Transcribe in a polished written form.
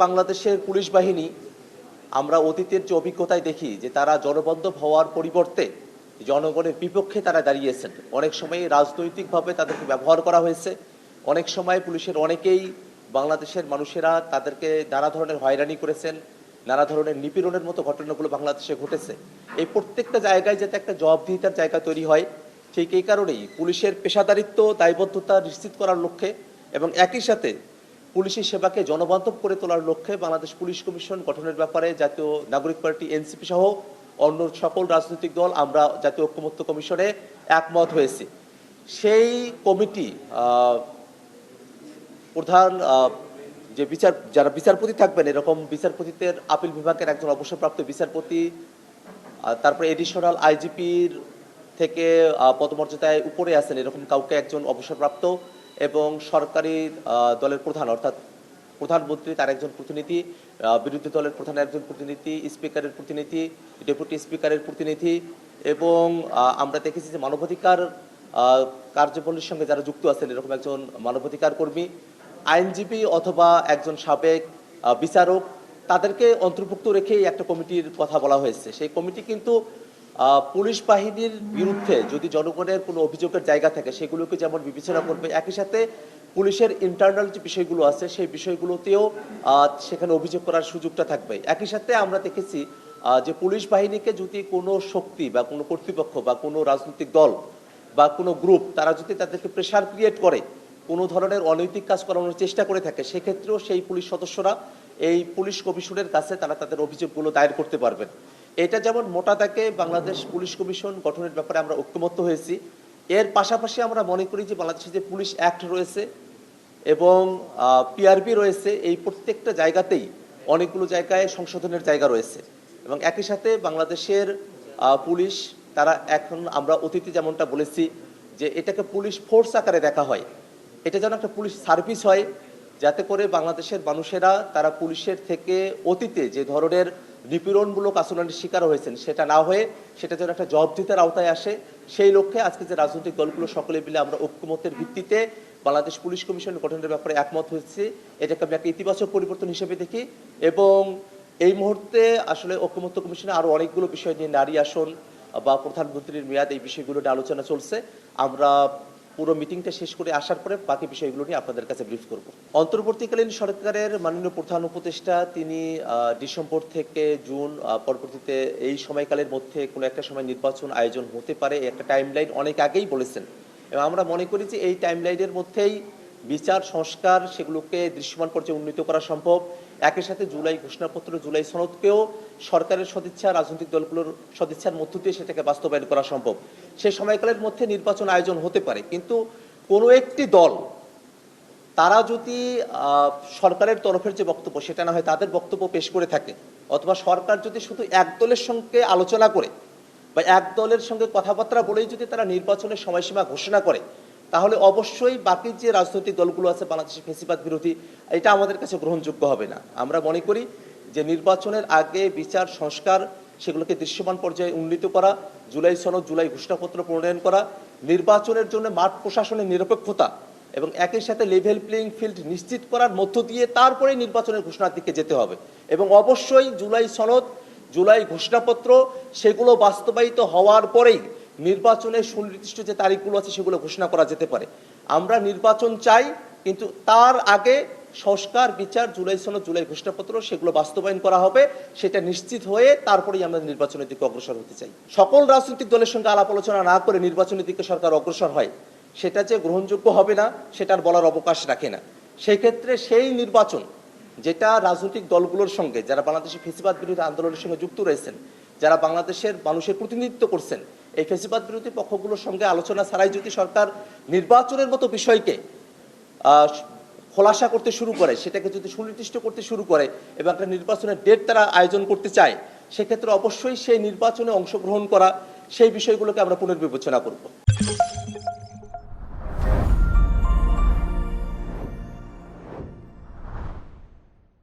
বাংলাদেশের পুলিশ বাহিনী আমরা অতীতের যে অভিজ্ঞতায় দেখি যে তারা জনবান্ধব হওয়ার পরিবর্তে জনগণের বিপক্ষে তারা দাঁড়িয়েছেন। অনেক সময় রাজনৈতিকভাবে তাদেরকে ব্যবহার করা হয়েছে। অনেক সময় পুলিশের অনেকেই বাংলাদেশের মানুষেরা তাদেরকে নানা ধরনের হয়রানি করেছেন, নানা ধরনের নিপীড়নের মতো ঘটনাগুলো বাংলাদেশে ঘটেছে। এই প্রত্যেকটা জায়গায় যাতে একটা জবাবদিহিতার জায়গা তৈরি হয়, ঠিক এই কারণেই পুলিশের পেশাদারিত্ব দায়বদ্ধতা নিশ্চিত করার লক্ষ্যে এবং একই সাথে পুলিশি সেবাকে জনবান্ধব করে তোলার লক্ষ্যে বাংলাদেশ পুলিশ কমিশন গঠনের ব্যাপারে জাতীয় নাগরিক পার্টি এনসিপি সহ অন্য সকল রাজনৈতিক দল আমরা জাতীয় ঐক্যমত্য কমিশনে একমত হয়েছি। সেই কমিটি প্রধান যে যারা বিচারপতি থাকবেন, এরকম বিচারপতিদের আপিল বিভাগের একজন অবসরপ্রাপ্ত বিচারপতি, তারপরে এডিশনাল আইজিপির থেকে পদমর্যাদায় উপরে আছেন এরকম কাউকে একজন অবসরপ্রাপ্ত, এবং সরকারি দলের প্রধান অর্থাৎ প্রধানমন্ত্রী তার একজন প্রতিনিধি, বিরোধী দলের প্রধান একজন প্রতিনিধি, স্পিকারের প্রতিনিধি, ডেপুটি স্পিকারের প্রতিনিধি, এবং আমরা দেখেছি যে মানবাধিকার কার্যবলীর সঙ্গে যারা যুক্ত আছেন এরকম একজন মানবাধিকার কর্মী, আইনজীবী অথবা একজন সাবেক বিচারক, তাদেরকে অন্তর্ভুক্ত রেখেই একটা কমিটির কথা বলা হয়েছে। সেই কমিটি কিন্তু পুলিশ বাহিনীর বিরুদ্ধে যদি জনগণের কোনো অভিযোগের জায়গা থাকে সেগুলোকে যেমন বিবেচনা করবে, একই সাথে পুলিশের ইন্টারনাল যে বিষয়গুলো আছে সেই বিষয়গুলোতেও সেখানে অভিযোগ করার সুযোগটা থাকবে। একই সাথে আমরা দেখেছি যে পুলিশ বাহিনীকে যদি কোনো শক্তি বা কোনো কর্তৃপক্ষ বা কোনো রাজনৈতিক দল বা কোনো গ্রুপ তারা যদি তাদেরকে প্রেশার ক্রিয়েট করে, কোনো ধরনের অনৈতিক কাজ করানোর চেষ্টা করে থাকে, সেক্ষেত্রেও সেই পুলিশ সদস্যরা এই পুলিশ কমিশনের কাছে তারা তাদের অভিযোগগুলো দায়ের করতে পারবেন। এটা যেমন মোটা দাগে বাংলাদেশ পুলিশ কমিশন গঠনের ব্যাপারে আমরা ঐক্যমত্য হয়েছি। এর পাশাপাশি আমরা মনে করি যে বাংলাদেশে যে পুলিশ অ্যাক্ট রয়েছে এবং পিআরবি রয়েছে, এই প্রত্যেকটা জায়গাতেই অনেকগুলো জায়গায় সংশোধনের জায়গা রয়েছে। এবং একই সাথে বাংলাদেশের পুলিশ তারা এখন আমরা অতীতে যেমনটা বলেছি যে এটাকে পুলিশ ফোর্স আকারে দেখা হয়, এটা যেন একটা পুলিশ সার্ভিস হয়, যাতে করে বাংলাদেশের মানুষেরা তারা পুলিশের থেকে অতীতে যে ধরনের নিপীড়নমূলক আচরণের শিকার হয়েছেন সেটা না হয়ে সেটা যেন একটা জবাবদিহিতার আওতায় আসে, সেই লক্ষ্যে আজকে যে রাজনৈতিক দলগুলো সকলে মিলে আমরা ঐক্যমত্যের ভিত্তিতে বাংলাদেশ পুলিশ কমিশন গঠনের ব্যাপারে একমত হয়েছে। এটাকে আমি একটা ইতিবাচক পরিবর্তন হিসেবে দেখি। এবং এই মুহূর্তে আসলে ঐক্যমত্য কমিশনে আরও অনেকগুলো বিষয় নিয়ে, নারী আসন বা প্রধানমন্ত্রীর মেয়াদ, এই বিষয়গুলো নিয়ে আলোচনা চলছে। আমরা পুরো মিটিংটা শেষ করে আসার পরে বাকি বিষয়গুলো নিয়ে আপনাদের কাছে ব্রিফ করব। অন্তর্বর্তীকালীন সরকারের মাননীয় প্রধান উপদেষ্টা তিনি ডিসেম্বর থেকে জুন পরবর্তীতে এই সময়কালের মধ্যে কোনো একটা সময় নির্বাচন আয়োজন হতে পারে, একটা টাইমলাইন অনেক আগেই বলেছেন। এবং আমরা মনে করি যে এই টাইমলাইনের মধ্যেই বিচার সংস্কার সেগুলোকে দৃশ্যমান পর্যায়ে উন্নীত করা সম্ভব। একই সাথে জুলাই ঘোষণাপত্র, জুলাই সনদকেও সরকারের সদিচ্ছা, রাজনৈতিক দলগুলোর সদিচ্ছার মধ্য দিয়ে সেটাকে বাস্তবায়ন করা সম্ভব। সেই সময়কালের মধ্যে নির্বাচন আয়োজন হতে পারে, কিন্তু কোনো একটি দল তারা যদি সরকারের তরফের যে বক্তব্য সেটা না হয় তাদের বক্তব্য পেশ করে থাকে, অথবা সরকার যদি শুধু এক দলের সঙ্গে আলোচনা করে বা এক দলের সঙ্গে কথাবার্তা বলেই যদি তারা নির্বাচনের সময়সীমা ঘোষণা করে, তাহলে অবশ্যই বাকি যে রাজনৈতিক দলগুলো আছে বাংলাদেশের ফ্যাসিবাদ বিরোধী, এটা আমাদের কাছে গ্রহণযোগ্য হবে না। আমরা মনে করি যে নির্বাচনের আগে বিচার সংস্কার সেগুলোকে দৃশ্যমান পর্যায়ে উন্নীত করা, জুলাই সনদ, জুলাই ঘোষণাপত্র প্রণয়ন করা, নির্বাচনের জন্য মাঠ প্রশাসনের নিরপেক্ষতা এবং একই সাথে লেভেল প্লেইং ফিল্ড নিশ্চিত করার মধ্য দিয়ে তারপরে নির্বাচনের ঘোষণার দিকে যেতে হবে। এবং অবশ্যই জুলাই সনদ, জুলাই ঘোষণাপত্র সেগুলো বাস্তবায়িত হওয়ার পরেই নির্বাচনের সুনির্দিষ্ট যে তারিখগুলো আছে সেগুলো ঘোষণা করা যেতে পারে। আমরা নির্বাচন চাই, কিন্তু তার আগে সংস্কার, বিচার, জুলাই সনদ, জুলাই ঘোষণাপত্র সেগুলো বাস্তবায়ন করা হবে, সেটা নিশ্চিত হয়ে তারপরেই আমরা নির্বাচনের দিকে অগ্রসর হতে চাই। সকল রাজনৈতিক দলের সঙ্গে আলাপ আলোচনা না করে নির্বাচনের দিকে সরকার অগ্রসর হয়, সেটা যে গ্রহণযোগ্য হবে না সেটার বলার অবকাশ রাখে না। সেই ক্ষেত্রে সেই নির্বাচন যেটা রাজনৈতিক দলগুলোর সঙ্গে, যারা বাংলাদেশের ফ্যাসিবাদ বিরোধী আন্দোলনের সঙ্গে যুক্ত রয়েছেন, যারা বাংলাদেশের মানুষের প্রতিনিধিত্ব করছেন, এই ফ্যাসিবাদ বিরোধী পক্ষগুলোর সঙ্গে আলোচনা ছাড়াই যদি সরকার নির্বাচনের মতো বিষয়কে খোলাসা করতে শুরু করে, সেটাকে যদি সুনির্দিষ্ট করতে শুরু করে এবং একটা নির্বাচনের ডেট তারা আয়োজন করতে চায়, সেক্ষেত্রে অবশ্যই সেই নির্বাচনে অংশগ্রহণ করা, সেই বিষয়গুলোকে আমরা পুনর্বিবেচনা করব।